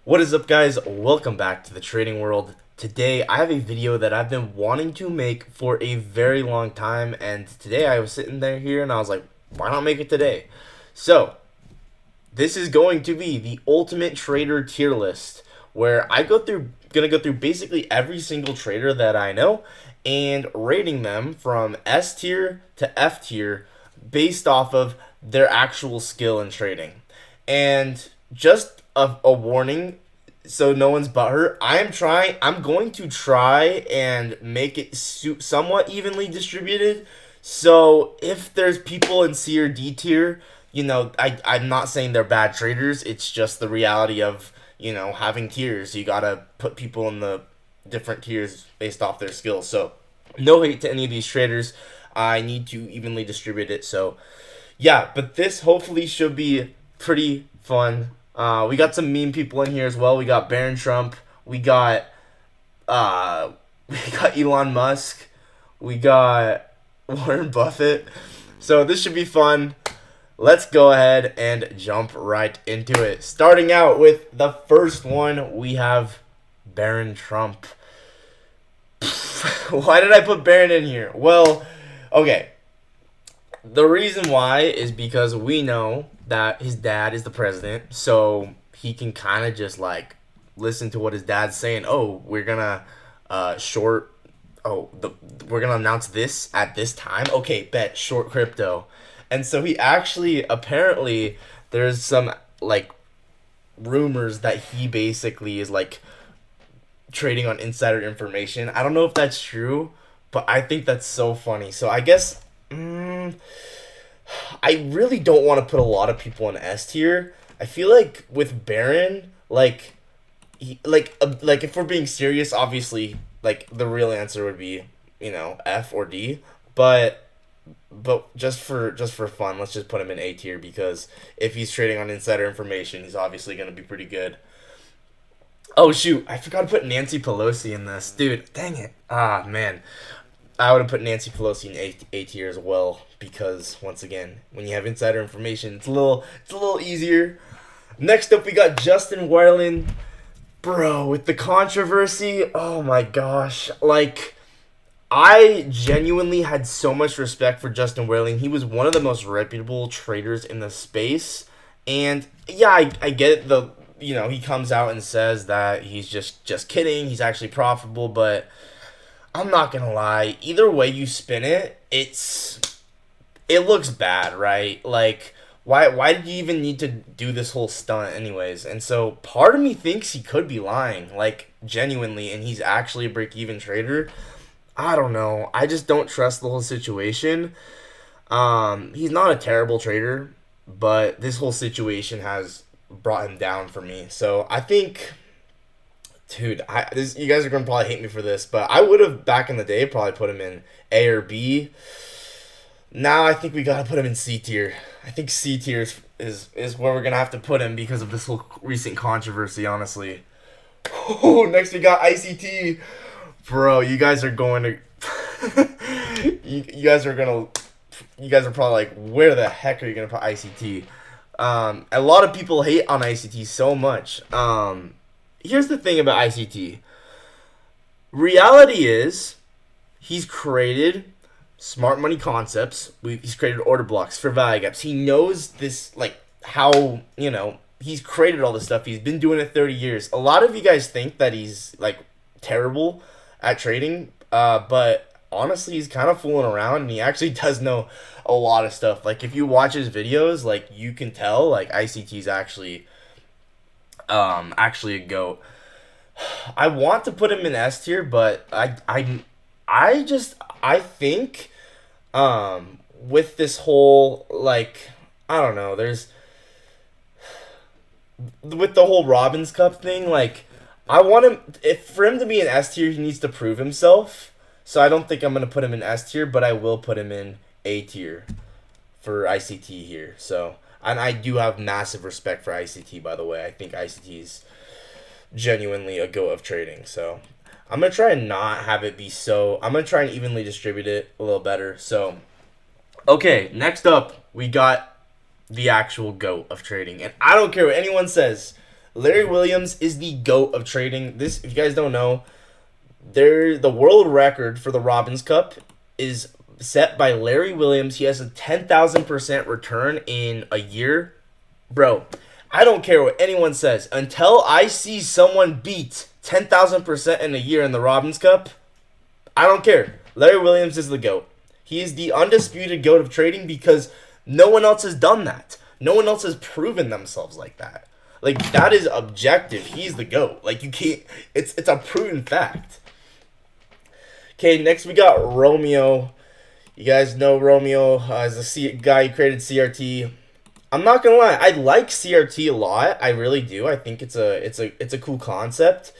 What is up, guys? Welcome back to the trading world. Today I have a video that I've been wanting to make for a very long time, and today I was sitting there here and I was like, why not make it today? So this is going to be the ultimate trader tier list where gonna go through basically every single trader that I know and rating them from S tier to F tier based off of their actual skill in trading. And just a warning, so no one's butthurt. I'm going to try and make it somewhat evenly distributed. So if there's people in C or D tier, I'm not saying they're bad traders. It's just the reality of, having tiers. You gotta put people in the different tiers based off their skills. So no hate to any of these traders. I need to evenly distribute it. So yeah, but this hopefully should be pretty fun. We got some meme people in here as well. We got Baron Trump. We got we got Elon Musk. We got Warren Buffett. So this should be fun. Let's go ahead and jump right into it. Starting out with the first one, we have Baron Trump. Why did I put Baron in here? Well, okay. The reason why is because we know that his dad is the president, so he can kind of just like listen to what his dad's saying. Oh, we're gonna short. We're gonna announce this at this time. Okay, bet short crypto, and so he actually apparently there's some like rumors that he basically is like trading on insider information. I don't know if that's true, but I think that's so funny. So I guess. I really don't want to put a lot of people in S tier. I feel like with Baron, like if we're being serious, obviously, like the real answer would be, F or D. But just for fun, let's just put him in A tier because if he's trading on insider information, he's obviously gonna be pretty good. Oh shoot, I forgot to put Nancy Pelosi in this, dude. Dang it. Ah man. I would have put Nancy Pelosi in A tier as well because once again, when you have insider information, it's a little easier. Next up, we got Justin Werlin, bro, with the controversy. Oh my gosh, like I genuinely had so much respect for Justin Werlin. He was one of the most reputable traders in the space, and yeah, I get it. He comes out and says that he's just kidding. He's actually profitable, but I'm not gonna lie. Either way you spin it, it looks bad, right? Like, why did you even need to do this whole stunt, anyways? And so part of me thinks he could be lying, like genuinely, and he's actually a break-even trader. I don't know. I just don't trust the whole situation. He's not a terrible trader, but this whole situation has brought him down for me. So I think. Dude, you guys are gonna probably hate me for this, but I would have back in the day probably put him in A or B. Now I think we gotta put him in C tier. I think C tier is where we're gonna have to put him because of this whole recent controversy. Honestly. Oh, next we got ICT, bro. You guys are going to. you guys are probably like, where the heck are you gonna put ICT? A lot of people hate on ICT so much. Here's the thing about ICT. Reality is, he's created smart money concepts. He's created order blocks for value gaps. He knows this, like, how, he's created all this stuff. He's been doing it 30 years. A lot of you guys think that he's, like, terrible at trading, but honestly, he's kind of fooling around, and he actually does know a lot of stuff. Like, if you watch his videos, like, you can tell, like, ICT's actually a goat. I want to put him in S tier, but I think with this whole, like, I don't know, there's with the whole Robbins Cup thing, like, I want him, for him to be in S tier, he needs to prove himself. So I don't think I'm gonna put him in S tier, but I will put him in A tier for ICT here. So, and I do have massive respect for ICT, by the way. I think ICT is genuinely a goat of trading. So I'm going to try and not have it be so. I'm going to try and evenly distribute it a little better. So, okay, next up, we got the actual goat of trading. And I don't care what anyone says. Larry Williams is the GOAT of trading. This, if you guys don't know, the world record for the Robbins Cup is set by Larry Williams. He has a 10,000% return in a year. Bro, I don't care what anyone says. Until I see someone beat 10,000% in a year in the Robbins Cup, I don't care. Larry Williams is the GOAT. He is the undisputed GOAT of trading because no one else has done that. No one else has proven themselves like that. Like, that is objective. He's the GOAT. Like, you can't... It's a proven fact. Okay, next we got Romeo. You guys know Romeo as the guy who created CRT. I'm not gonna lie, I like CRT a lot. I really do. I think it's a cool concept.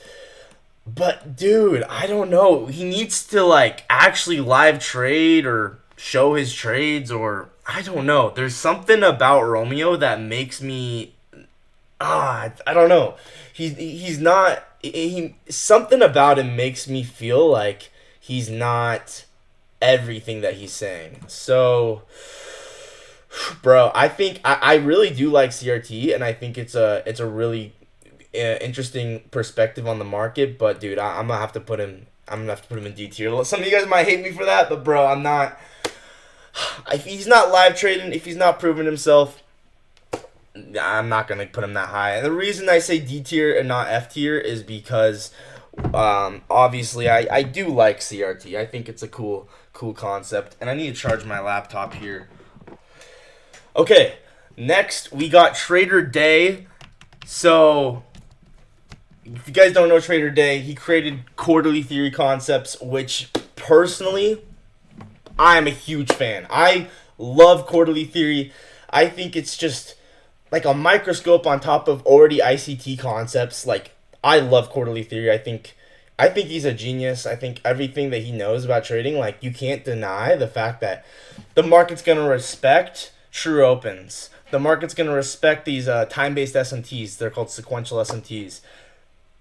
But dude, I don't know. He needs to like actually live trade or show his trades, or I don't know. There's something about Romeo that makes me I don't know. He's not he something about him makes me feel like he's not everything that he's saying. So bro, I think I really do like CRT, and I think it's a really interesting perspective on the market. But dude, I'm gonna have to put him. I'm gonna have to put him in D tier. Some of you guys might hate me for that, but bro, I'm not. If he's not live trading, if he's not proving himself, I'm not gonna put him that high. And the reason I say D tier and not F tier is because, obviously, I do like CRT. I think it's a cool concept, and I need to charge my laptop here. Okay, next we got Trader Day. So, if you guys don't know Trader Day, he created quarterly theory concepts, which personally, I am a huge fan. I love quarterly theory. I think it's just like a microscope on top of already ICT concepts. Like, I love quarterly theory. I think he's a genius. I think everything that he knows about trading, like, you can't deny the fact that the market's going to respect true opens. The market's going to respect these time-based SMTs. They're called sequential SMTs.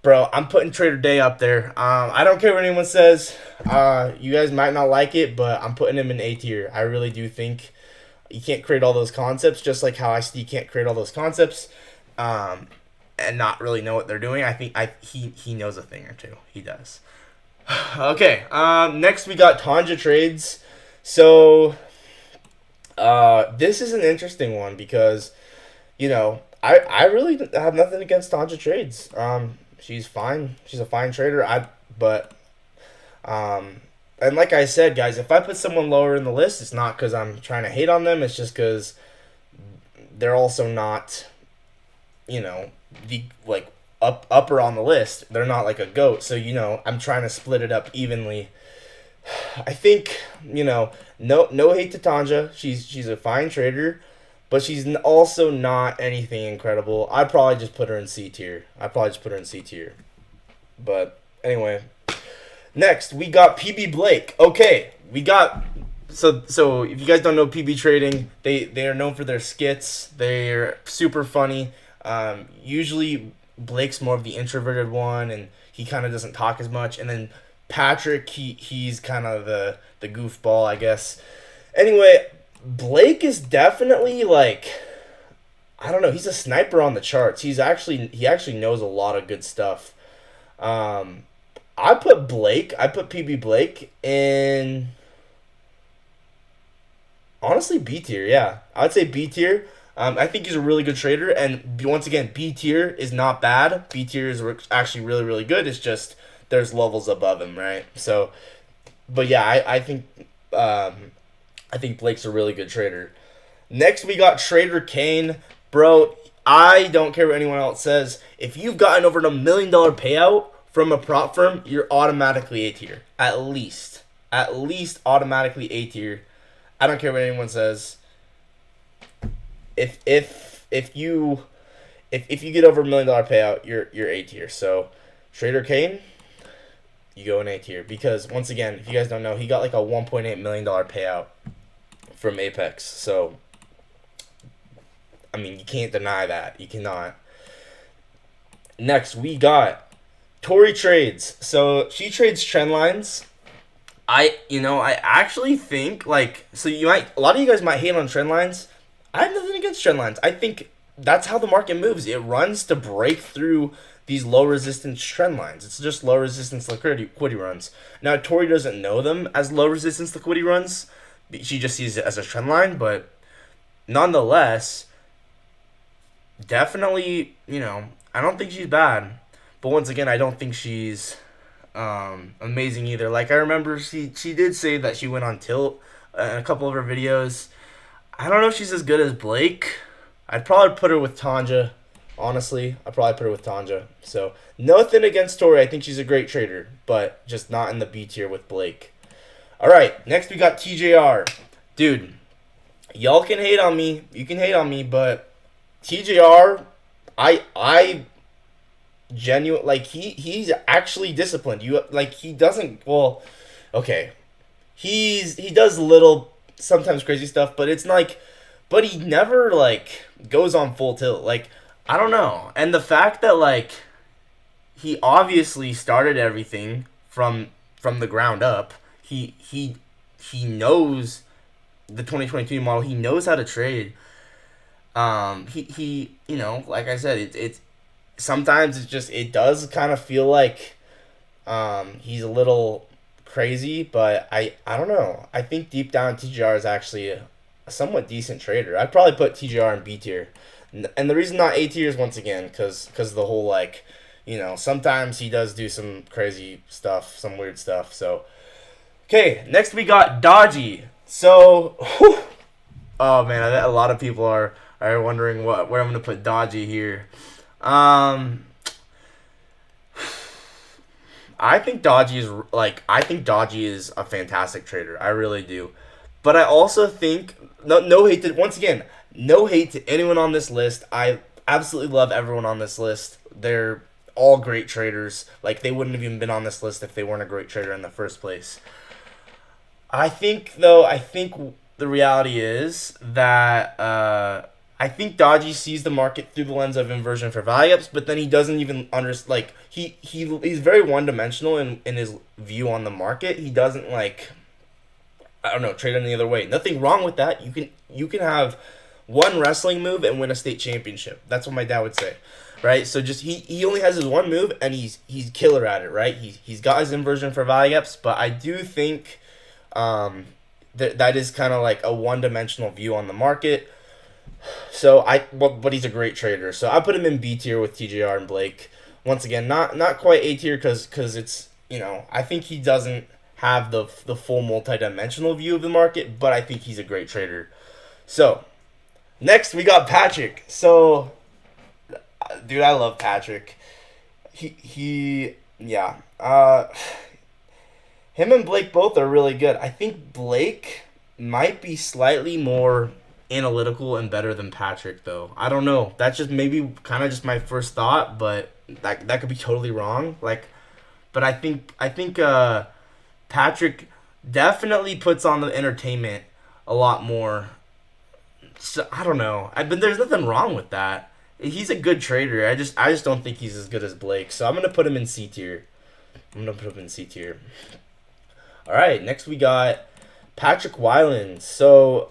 Bro, I'm putting Trader Day up there. I don't care what anyone says. You guys might not like it, but I'm putting him in A tier. I really do think you can't create all those concepts, just like how ICT can't create all those concepts and not really know what they're doing. I think he knows a thing or two. He does. Okay, next we got Tanja Trades. So this is an interesting one because, you know, I really have nothing against Tanja Trades. She's fine. She's a fine trader. And like I said, guys, if I put someone lower in the list, it's not because I'm trying to hate on them. It's just because they're also not, you know, the like upper on the list. They're not like a GOAT. So, you know, I'm trying to split it up evenly. I think, you know, no hate to Tanja. She's a fine trader, but she's also not anything incredible. I'd probably just put her in C tier. But anyway, next we got PB Blake. Okay, we got so if you guys don't know PB Trading, they are known for their skits. They're super funny. Usually Blake's more of the introverted one, and he kind of doesn't talk as much. And then Patrick, he's kind of the goofball, I guess. Anyway, Blake is definitely like, I don't know, he's a sniper on the charts. He actually knows a lot of good stuff. I put PB Blake in, honestly, B tier. Yeah, I'd say B tier. I think he's a really good trader, and once again, B tier is not bad. B tier is actually really, really good. It's just there's levels above him, right? So, but yeah, I think Blake's a really good trader. Next, we got Trader Kane. Bro, I don't care what anyone else says. If you've gotten over $1 million payout from a prop firm, you're automatically A tier. At least automatically A tier. I don't care what anyone says. If you get over $1 million payout, you're A tier. So Trader Kane, you go in A tier, because once again, if you guys don't know, he got like a $1.8 million payout from Apex. So I mean, you can't deny that. You cannot. Next, we got Tori Trades. So she trades trend lines. I actually think, like, so a lot of you guys might hate on trend lines. I have nothing against trend lines. I think that's how the market moves. It runs to break through these low resistance trend lines. It's just low resistance liquidity runs. Now Tori doesn't know them as low resistance liquidity runs. She just sees it as a trend line, but nonetheless, definitely, I don't think she's bad. But once again, I don't think she's amazing either. Like I remember she did say that she went on tilt in a couple of her videos. I don't know if she's as good as Blake. I'd probably put her with Tanja. Honestly, I'd probably put her with Tanja. So nothing against Tori. I think she's a great trader, but just not in the B tier with Blake. All right, next we got TJR. Dude, y'all can hate on me. You can hate on me, but TJR, I genuine like he's actually disciplined. You like he doesn't well, okay. He does little sometimes crazy stuff, but it's like but he never like goes on full tilt. Like I don't know. And the fact that like he obviously started everything from the ground up. He knows the 2022 model. He knows how to trade. He like I said, it's sometimes it does kind of feel like he's a little crazy, but I don't know. I think deep down TGR is actually a somewhat decent trader. I'd probably put TGR in B tier. And the reason not A tier is once again because the whole like, sometimes he does do some crazy stuff, some weird stuff. So, okay, next we got Dodgy. So, oh man, a lot of people are wondering where I'm gonna put Dodgy here. I think Dodgy is a fantastic trader. I really do. But I also think no hate to once again, no hate to anyone on this list. I absolutely love everyone on this list. They're all great traders. Like they wouldn't have even been on this list if they weren't a great trader in the first place. I think the reality is that I think Dodgy sees the market through the lens of inversion for value ups, but then he doesn't even understand. Like he's very one dimensional in his view on the market. He doesn't like I don't know trade any other way. Nothing wrong with that. You can have one wrestling move and win a state championship. That's what my dad would say, right? So just he only has his one move and he's killer at it, right? He's got his inversion for value ups, but I do think that is kind of like a one dimensional view on the market. So but he's a great trader. So I put him in B tier with TJR and Blake. Once again, not quite A tier because it's I think he doesn't have the full multi-dimensional view of the market, but I think he's a great trader. So next we got Patrick. So dude, I love Patrick. Yeah. Him and Blake both are really good. I think Blake might be slightly more analytical and better than Patrick, though. I don't know. That's just maybe kind of just my first thought, but that could be totally wrong. But I think Patrick definitely puts on the entertainment a lot more. So I don't know. But there's nothing wrong with that. He's a good trader. I just don't think he's as good as Blake. So I'm gonna put him in C tier. All right, next we got Patrick Wyland. So,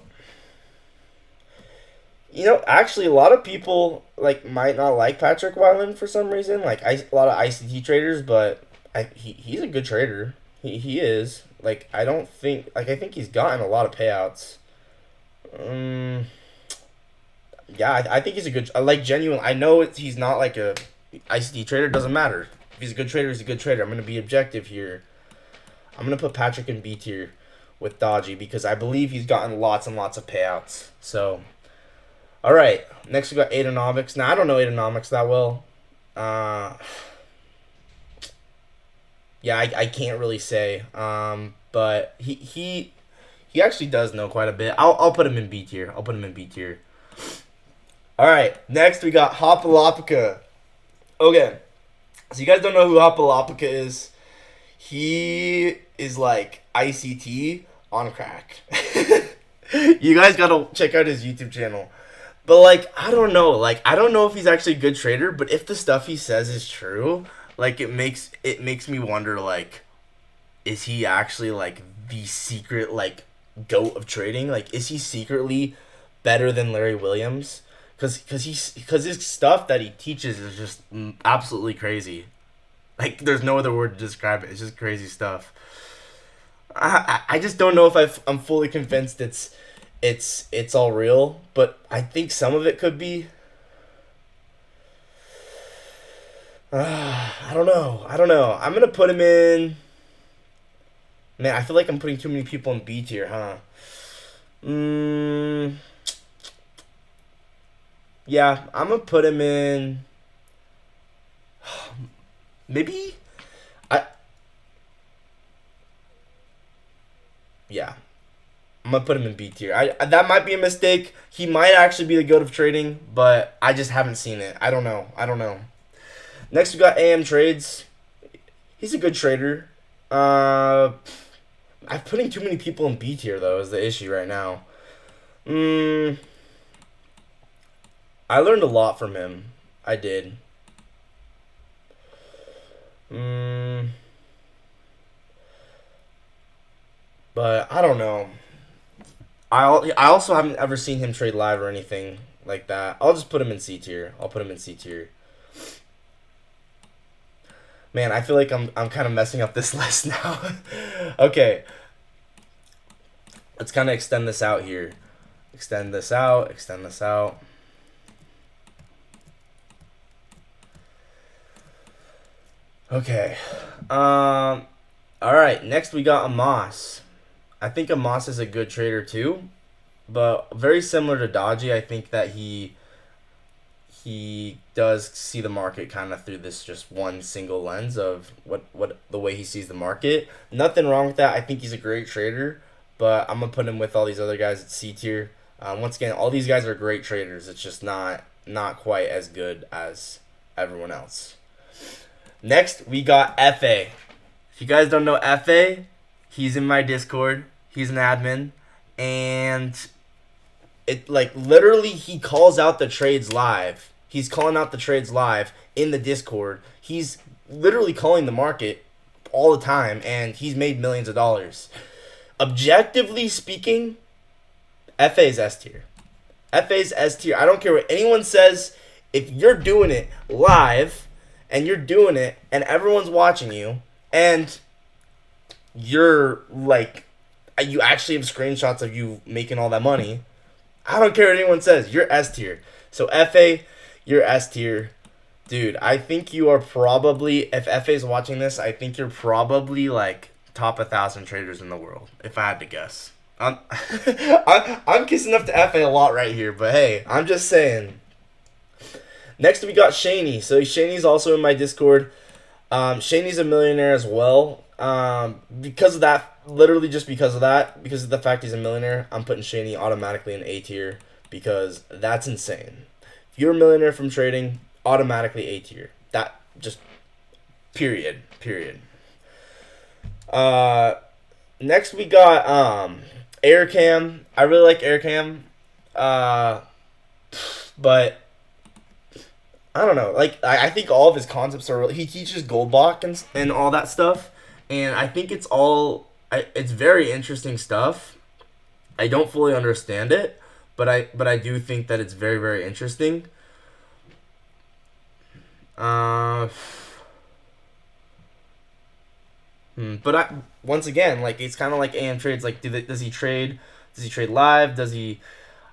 actually, a lot of people might not like Patrick Wyland for some reason. A lot of ICT traders, but he's a good trader. He is. I don't think I think he's gotten a lot of payouts. Yeah, I think he's a good. Genuine. I know he's not like a ICT trader. Doesn't matter. If he's a good trader, he's a good trader. I'm gonna be objective here. I'm going to put Patrick in B tier with Dodgy because I believe he's gotten lots and lots of payouts. So, all right. Next we got Aidonomics. Now, I don't know Aidonomics that well. Yeah, I can't really say. But he actually does know quite a bit. I'll put him in B tier. All right. Next we got Hopalopica. Okay. So you guys don't know who Hopalopica is. He is like ICT on crack. You guys gotta check out his YouTube channel. But I don't know. I don't know if he's actually a good trader, but if the stuff he says is true, it makes me wonder is he actually the secret goat of trading? Is he secretly better than Larry Williams? Because his stuff that he teaches is just absolutely crazy. Like there's no other word to describe it. It's just crazy stuff. I just don't know if I'm fully convinced it's all real, but I think some of it could be. I don't know. I don't know. I'm gonna put him in. Man, I feel like I'm putting too many people in B tier, huh? Mm, yeah, I'm gonna put him in. Maybe I. Yeah, I'm gonna put him in B tier. That might be a mistake. He might actually be the goat of trading, but I just haven't seen it. I don't know. I don't know. Next we got AM Trades. He's a good trader. I'm putting too many people in B tier though is the issue right now. Mm, I learned a lot from him. I did. Mm, but I don't know. I also haven't ever seen him trade live or anything like that. I'll just put him in C tier. I'll put him in C tier. Man, I feel like I'm kind of messing up this list now. Okay, let's kind of extend this out here. Extend this out. Extend this out. Okay. All right. Next we got Amos. I think Amos is a good trader too, but very similar to Dodgy. I think that he does see the market kind of through this just one single lens of what the way he sees the market. Nothing wrong with that. I think he's a great trader, but I'm gonna put him with all these other guys at C tier. Once again, all these guys are great traders. It's just not quite as good as everyone else. Next, we got FA. If you guys don't know FA, he's in my Discord. He's an admin, and it like literally he calls out the trades live. He's calling out the trades live in the Discord. He's literally calling the market all the time, and he's made millions of dollars. Objectively speaking, FA's S tier. FA's S tier. I don't care what anyone says. If you're doing it live and you're doing it and everyone's watching you and you're like you actually have screenshots of you making all that money, I don't care what anyone says. You're S tier. So FA, you're S tier. Dude, I think you are probably, if FA's watching this, I think you're probably like top 1,000 traders in the world, if I had to guess. I'm, I'm kissing up to FA a lot right here, but hey, I'm just saying. Next, we got Shaney. So Shaney's also in my Discord. Shaney's a millionaire as well. Because of that, literally just because of that, because of the fact he's a millionaire, I'm putting Shaney automatically in A tier because that's insane. If you're a millionaire from trading, automatically A tier. That just period. Next we got Aircam. I really like Aircam. But I don't know. Like I think all of his concepts are really, he teaches Goldbach and all that stuff, and I think it's very interesting stuff. I don't fully understand it, but I do think that it's very very interesting. Uh, but once again, like it's kind of like AM trades. Like, does he trade? Does he trade live? Does he?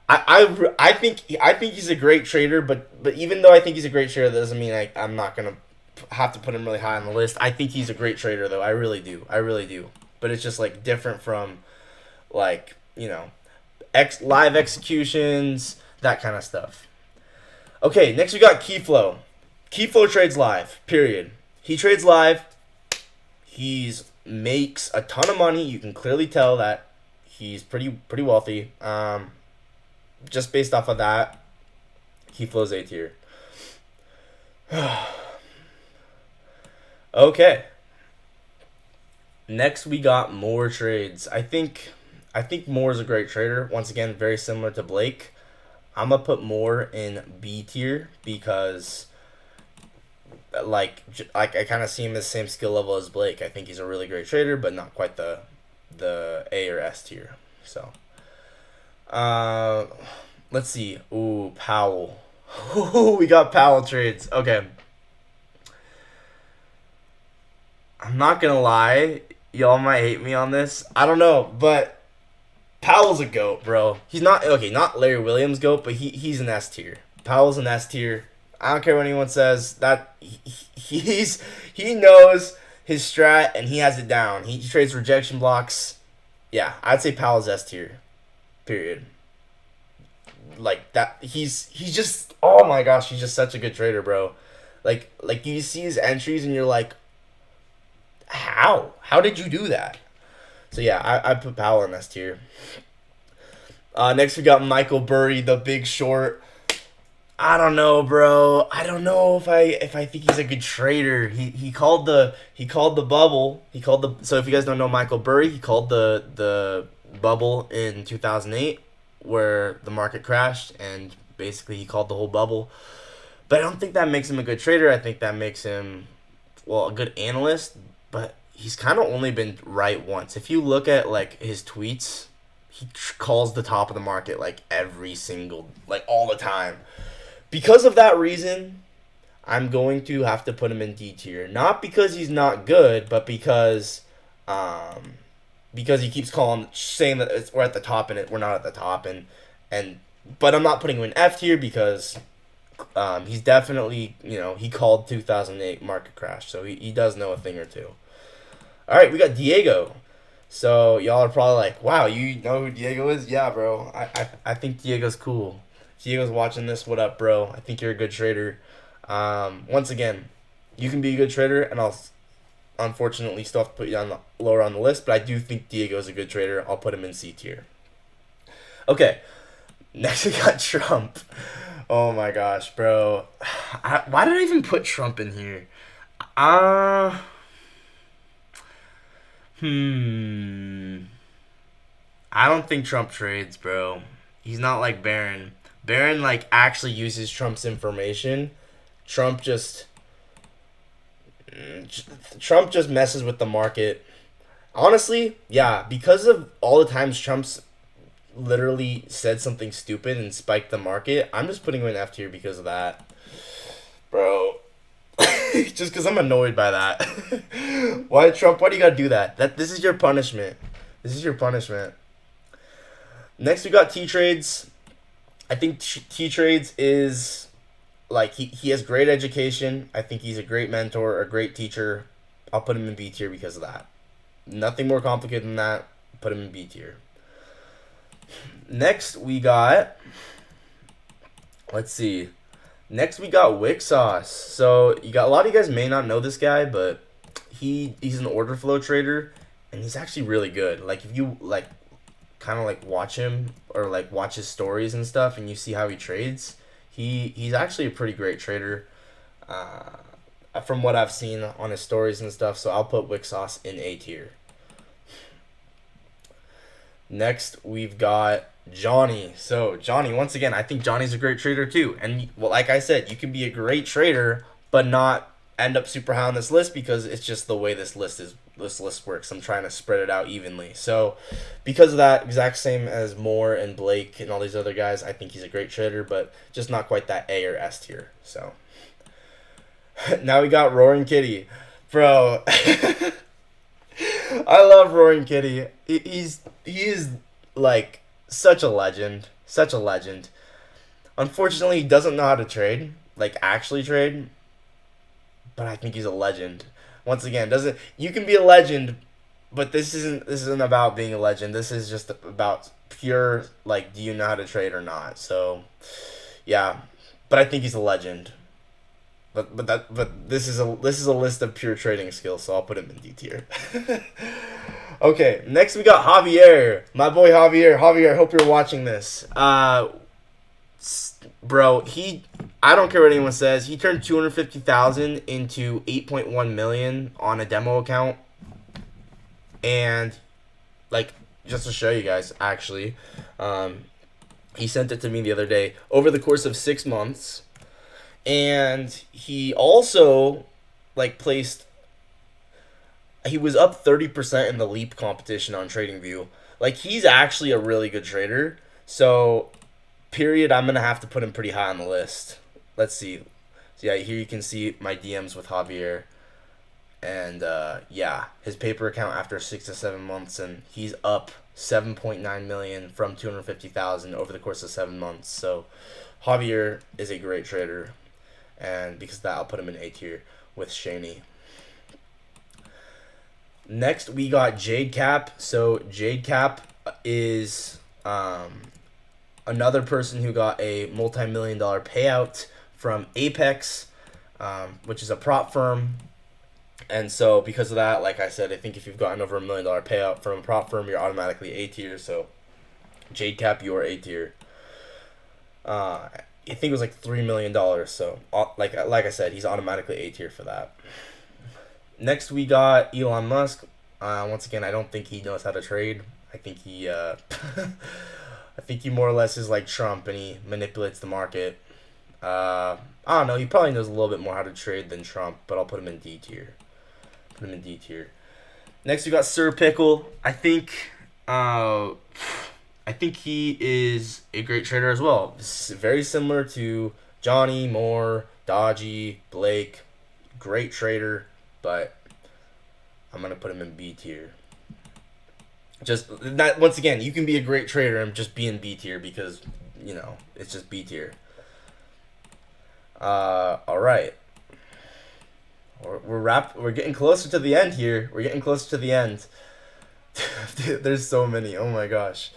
I think he's a great trader, but even though I think he's a great trader, that doesn't mean I'm not gonna have to put him really high on the list. I think he's a great trader, though. I really do. But it's just like different from like live executions, that kind of stuff. Okay, next we got Keyflow. Keyflow trades live. Period. He trades live. He's makes a ton of money. You can clearly tell that he's pretty wealthy. Just based off of that, Keyflow's A tier. Okay. Next we got Moore trades. I think Moore is a great trader. Once again, very similar to Blake. I'm gonna put Moore in B tier because like I kind of see him as the same skill level as Blake. I think he's a really great trader, but not quite the A or S tier. So, Let's see. Ooh, Powell. Ooh, we got Powell trades. Okay. I'm not gonna lie. Y'all might hate me on this. I don't know, but Powell's a GOAT, bro. He's not okay, not Larry Williams GOAT, but he's an S tier. Powell's an S tier. I don't care what anyone says. That he knows his strat and he has it down. He trades rejection blocks. Yeah, I'd say Powell's S tier. Period. Like that, he's just, oh my gosh, he's just such a good trader, bro. Like you see his entries and you're like, how did you do that? So yeah, I put Powell in S tier. Next we got Michael Burry, the Big Short. I don't know, bro. I don't know if I think he's a good trader. He called the bubble. So if you guys don't know Michael Burry, he called the bubble in 2008 where the market crashed, and basically he called the whole bubble. But I don't think that makes him a good trader. I think that makes him, well, a good analyst, but he's kind of only been right once. If you look at like his tweets, he calls the top of the market like every single, like all the time. Because of that reason, I'm going to have to put him in D tier. Not because he's not good, but because he keeps saying that we're at the top and we're not at the top, and but I'm not putting him in F tier because he's definitely, he called 2008 market crash, so he does know a thing or two. All right, we got Diego. So y'all are probably like, wow, you know who Diego is? Yeah, bro. I think Diego's cool. Diego's watching this. What up, bro? I think you're a good trader. Once again, you can be a good trader, and I'll unfortunately still have to put you lower on the list, but I do think Diego's a good trader. I'll put him in C tier. Okay, next we got Trump. Oh my gosh, bro. Why did I even put Trump in here? I don't think Trump trades, bro. He's not like Barron. Barron like actually uses Trump's information. Trump just Trump just messes with the market. Honestly, yeah, because of all the times Trump's literally said something stupid and spiked the market, I'm just putting him in F tier because of that. Bro. Just because I'm annoyed by that. Why, Trump? Why do you gotta do that? This is your punishment. This is your punishment. Next, we got T Trades. I think T Trades is like he has great education. I think he's a great mentor, a great teacher. I'll put him in B tier because of that. Nothing more complicated than that. Put him in B tier. Next, we got. Let's see. Next, we got Wixos. So you got a lot of you guys may not know this guy, but he's an order flow trader, and he's actually really good. Like if you like kind of like watch him or like watch his stories and stuff, and you see how he trades, he's actually a pretty great trader. From what I've seen on his stories and stuff, so I'll put Wixos in A tier. Next, we've got Johnny. So Johnny, once again, I think Johnny's a great trader too. And well, like I said, you can be a great trader but not end up super high on this list because it's just the way this list works. I'm trying to spread it out evenly. So because of that, exact same as Moore and Blake and all these other guys, I think he's a great trader, but just not quite that A or S tier. So now we got Roaring Kitty. Bro, I love Roaring Kitty. He is like such a legend. Such a legend. Unfortunately, he doesn't know how to trade. Like actually trade. But I think he's a legend. Once again, you can be a legend, but this isn't about being a legend. This is just about pure like, do you know how to trade or not? So yeah. But I think he's a legend. But this is a list of pure trading skills, so I'll put him in D tier. Okay, next we got Javier, my boy Javier. Javier, I hope you're watching this. Bro, I don't care what anyone says. He turned 250,000 into 8.1 million on a demo account, and like just to show you guys, actually, he sent it to me the other day over the course of 6 months. And he also like he was up 30% in the leap competition on TradingView. Like he's actually a really good trader. So period, I'm gonna have to put him pretty high on the list. Let's see. So yeah, here you can see my DMs with Javier, and yeah, his paper account after 6 to 7 months, and he's up 7.9 million from 250,000 over the course of 7 months. So Javier is a great trader, and because of that, I'll put him in A tier with Shaney. Next, we got Jade Cap. So Jade Cap is another person who got a multi-million-dollar payout from Apex, which is a prop firm. And so because of that, like I said, I think if you've gotten over $1 million payout from a prop firm, you're automatically A tier. So Jade Cap, you're A tier. I think it was like $3 million. So like I said, he's automatically A tier for that. Next, we got Elon Musk. Once again, I don't think he knows how to trade. I think he, I think he more or less is like Trump, and he manipulates the market. I don't know. He probably knows a little bit more how to trade than Trump, but I'll put him in D tier. Put him in D tier. Next, we got Sir Pickle. I think he is a great trader as well. Very similar to Johnny, Moore, Dodgy, Blake. Great trader. But I'm going to put him in B tier. Just not, once again, you can be a great trader and just be in B tier because, you know, it's just B tier. All right. We're getting closer to the end here. We're getting closer to the end. Dude, there's so many. Oh my gosh.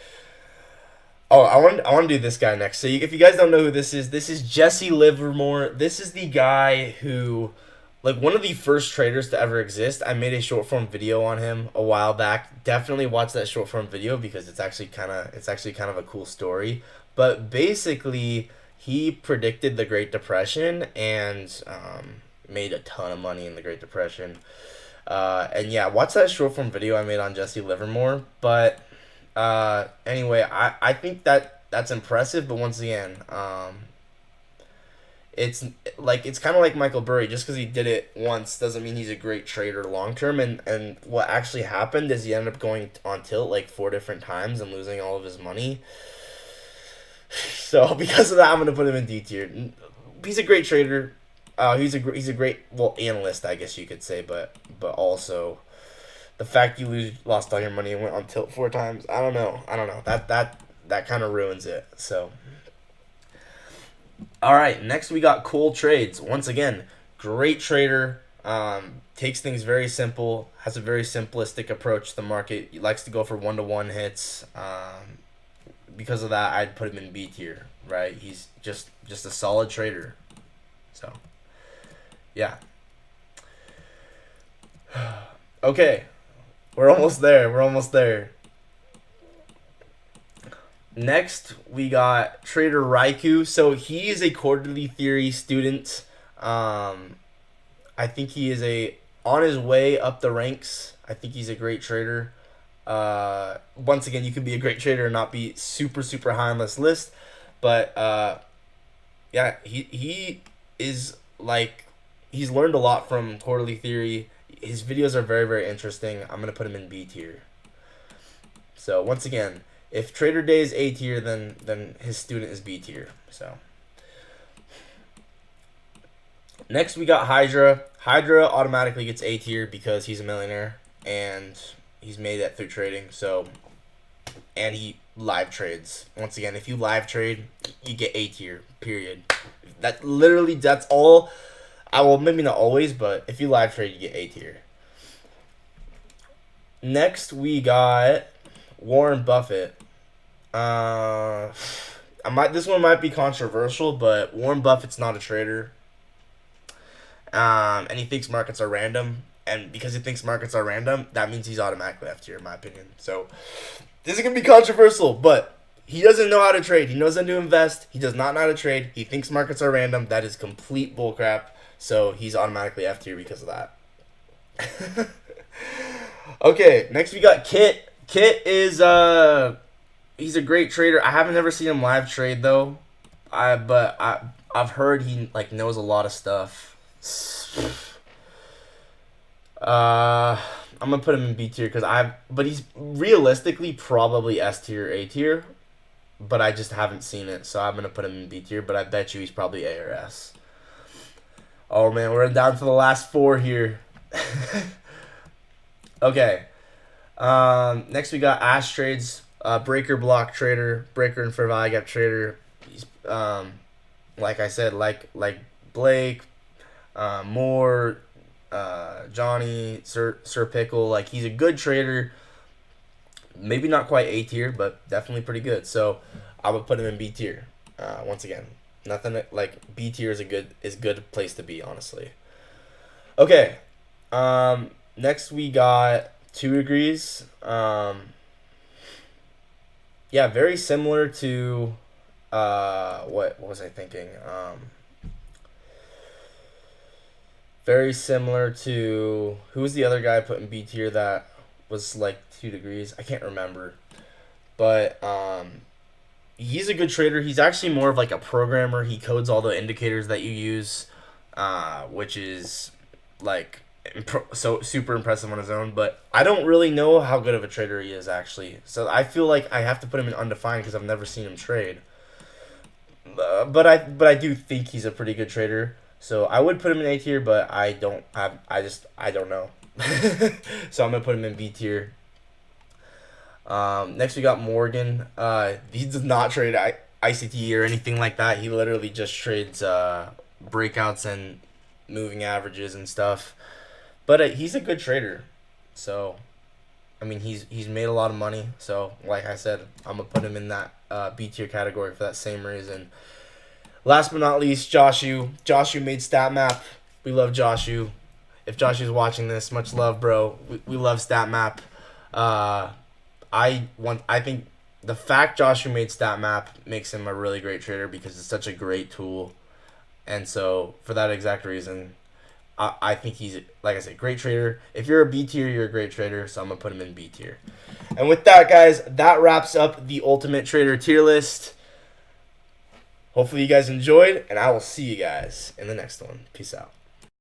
Oh, I want to do this guy next. So if you guys don't know who this is Jesse Livermore. This is the guy who, like, one of the first traders to ever exist. I made a short form video on him a while back. Definitely watch that short form video because it's actually kind of a cool story. But basically, he predicted the Great Depression and made a ton of money in the Great Depression. And yeah, watch that short form video I made on Jesse Livermore. But anyway, I think that's impressive. But once again, it's kind of like Michael Burry. Just because he did it once doesn't mean he's a great trader long term. And what actually happened is he ended up going on tilt like 4 different times and losing all of his money. So because of that, I'm gonna put him in D tier. He's a great trader. He's a great analyst, I guess you could say. But also, the fact you lost all your money and went on tilt 4 times, I don't know. That kind of ruins it. So. All right, next we got Cole Trades. Once again, great trader. Takes things very simple. Has a very simplistic approach to the market. He likes to go for 1-to-1 hits. Because of that, I'd put him in B tier. Right? He's just a solid trader. So, yeah. Okay, we're almost there. Next, we got Trader Raikou. So he is a quarterly theory student. I think he is on his way up the ranks. I think he's a great trader. Once again, you can be a great trader and not be super, super high on this list. But yeah, he is like, he's learned a lot from quarterly theory. His videos are very, very interesting. I'm going to put him in B tier. So once again, if Trader Day is A tier, then his student is B tier. So next we got Hydra. Hydra automatically gets A tier because he's a millionaire and he's made that through trading. So, and he live trades. Once again, if you live trade, you get A tier. Period. That's all. Maybe not always, but if you live trade, you get A tier. Next we got Warren Buffett. This one might be controversial, but Warren Buffett's not a trader. And he thinks markets are random. And because he thinks markets are random, that means he's automatically F tier, in my opinion. So, this is going to be controversial, but he doesn't know how to trade. He knows how to invest. He does not know how to trade. He thinks markets are random. That is complete bullcrap. So, he's automatically F tier because of that. Okay, next we got Kit. Kit is, he's a great trader. I haven't ever seen him live trade, though. But I've heard he, like, knows a lot of stuff. I'm gonna put him in B tier but he's realistically probably S tier, A tier, but I just haven't seen it, so I'm going to put him in B tier, but I bet you he's probably A or S. Oh, man, we're down to the last 4 here. Okay. Next we got Ash Trades, Breaker Block Trader, Breaker and Fervai Gap Trader. He's, like I said, like Blake, Moore, Johnny, Sir Pickle. Like, he's a good trader. Maybe not quite A tier, but definitely pretty good. So I would put him in B tier. Once again, nothing like B tier is good place to be, honestly. Okay. Next we got 2 degrees. Yeah, very similar to what was I thinking? Very similar to who was the other guy I put in B tier that was like 2 degrees? I can't remember. But he's a good trader. He's actually more of like a programmer. He codes all the indicators that you use, which is like so super impressive on his own. But I don't really know how good of a trader he is actually. So I feel like I have to put him in undefined because I've never seen him trade. But I do think he's a pretty good trader. So I would put him in A tier, but I don't know. So I'm gonna put him in B tier. Next we got Morgan. He does not trade ICT or anything like that. He literally just trades breakouts and moving averages and stuff. But he's a good trader. So I mean he's made a lot of money. So like I said, I'm gonna put him in that B tier category for that same reason. Last but not least, Joshu. Joshu made StatMap. We love Joshu. If Joshu's watching this, much love, bro. We love StatMap. I think the fact Joshu made StatMap makes him a really great trader because it's such a great tool. And so for that exact reason, I think he's, like I said, great trader. If you're a B tier, you're a great trader. So I'm gonna put him in B tier. And with that, guys, that wraps up the Ultimate Trader tier list. Hopefully you guys enjoyed, and I will see you guys in the next one. Peace out.